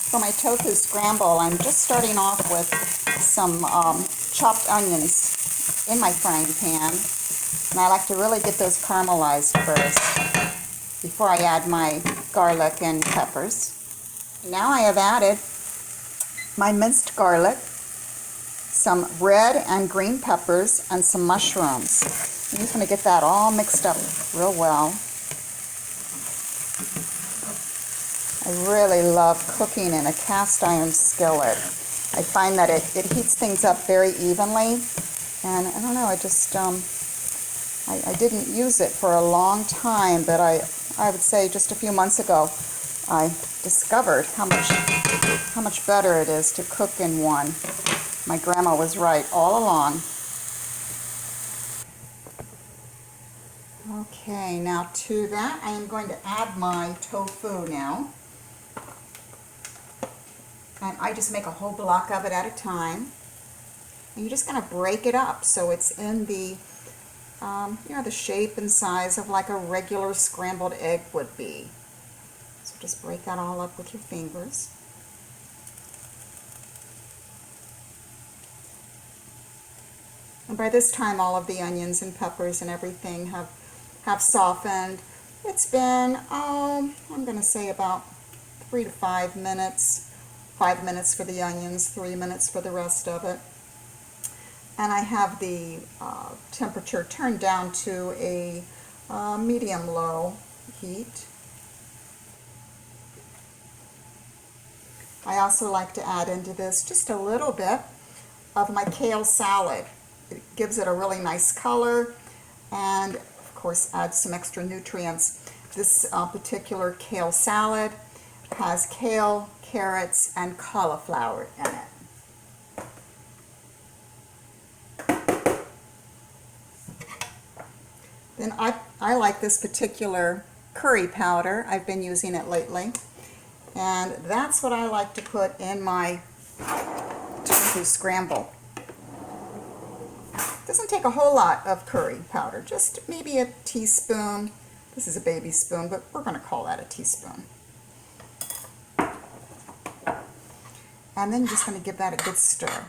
For my tofu scramble, I'm just starting off with some chopped onions in my frying pan. And I like to really get those caramelized first before I add my garlic and peppers. Now I have added my minced garlic, some red and green peppers, and some mushrooms. I'm just going to get that all mixed up real well. I really love cooking in a cast iron skillet. I find that it heats things up very evenly, and I don't know, I didn't use it for a long time, but I would say just a few months ago I discovered how much better it is to cook in one. My grandma was right all along. Okay, now to that I am going to add my tofu now. And I just make a whole block of it at a time. And you're just going to break it up so it's in the, the shape and size of like a regular scrambled egg would be. So just break that all up with your fingers. And by this time all of the onions and peppers and everything have softened. It's been, I'm going to say about 3 to 5 minutes. 5 minutes for the onions, 3 minutes for the rest of it. And I have the temperature turned down to a medium-low heat. I also like to add into this just a little bit of my kale salad. It gives it a really nice color and, of course, adds some extra nutrients. This particular kale salad has kale, carrots, and cauliflower in it. Then I like this particular curry powder. I've been using it lately. And that's what I like to put in my tofu scramble. It doesn't take a whole lot of curry powder, just maybe a teaspoon. This is a baby spoon, but we're going to call that a teaspoon. And then you're just going to give that a good stir.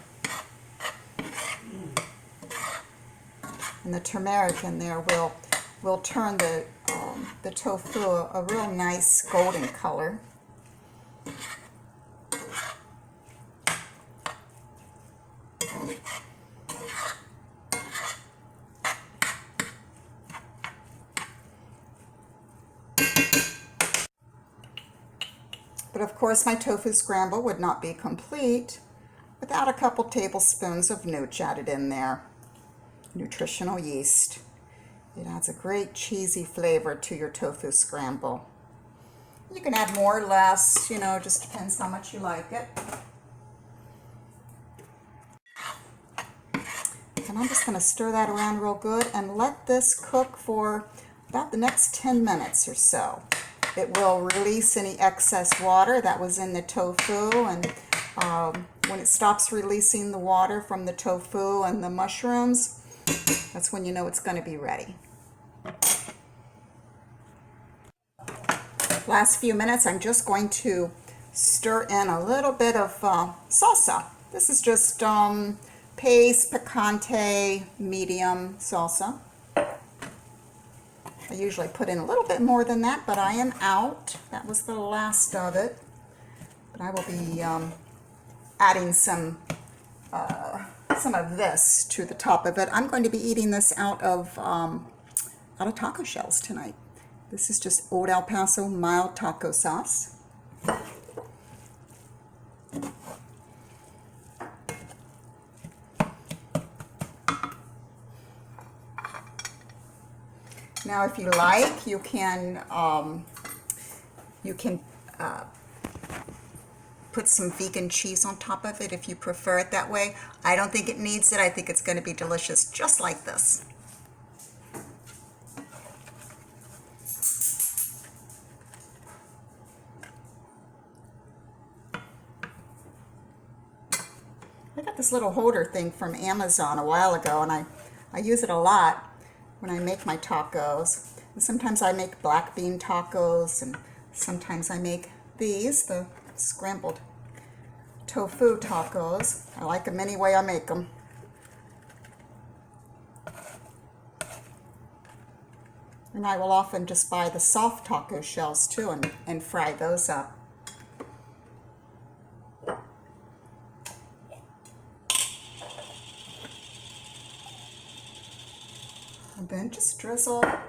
And the turmeric in there will turn the tofu a real nice golden color. But of course my tofu scramble would not be complete without a couple tablespoons of nooch added in there. Nutritional yeast. It adds a great cheesy flavor to your tofu scramble. You can add more or less, just depends how much you like it. And I'm just going to stir that around real good and let this cook for about the next 10 minutes or so. It will release any excess water that was in the tofu, and when it stops releasing the water from the tofu and the mushrooms, that's when you know it's going to be ready. Last few minutes, I'm just going to stir in a little bit of salsa. This is just paste picante medium salsa. I usually put in a little bit more than that, but I am out. That was the last of it. But I will be adding some of this to the top of it. I'm going to be eating this out of taco shells tonight. This is just Old El Paso mild taco sauce. Now, if you like, you can put some vegan cheese on top of it if you prefer it that way. I don't think it needs it. I think it's going to be delicious just like this. I got this little holder thing from Amazon a while ago, and I use it a lot when I make my tacos. And sometimes I make black bean tacos, and sometimes I make these, the scrambled tofu tacos. I like them any way I make them. And I will often just buy the soft taco shells too and fry those up. And then just drizzle a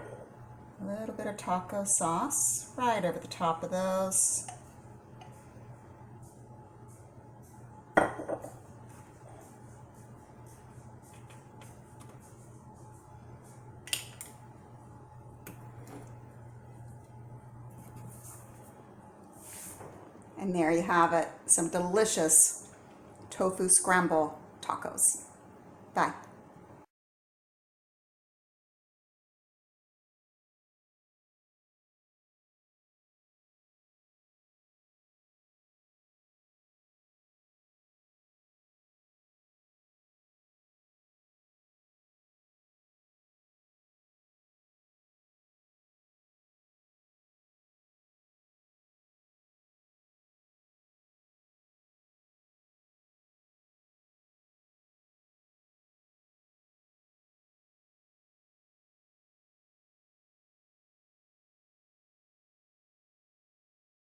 little bit of taco sauce right over the top of those. And there you have it, some delicious tofu scramble tacos. Bye.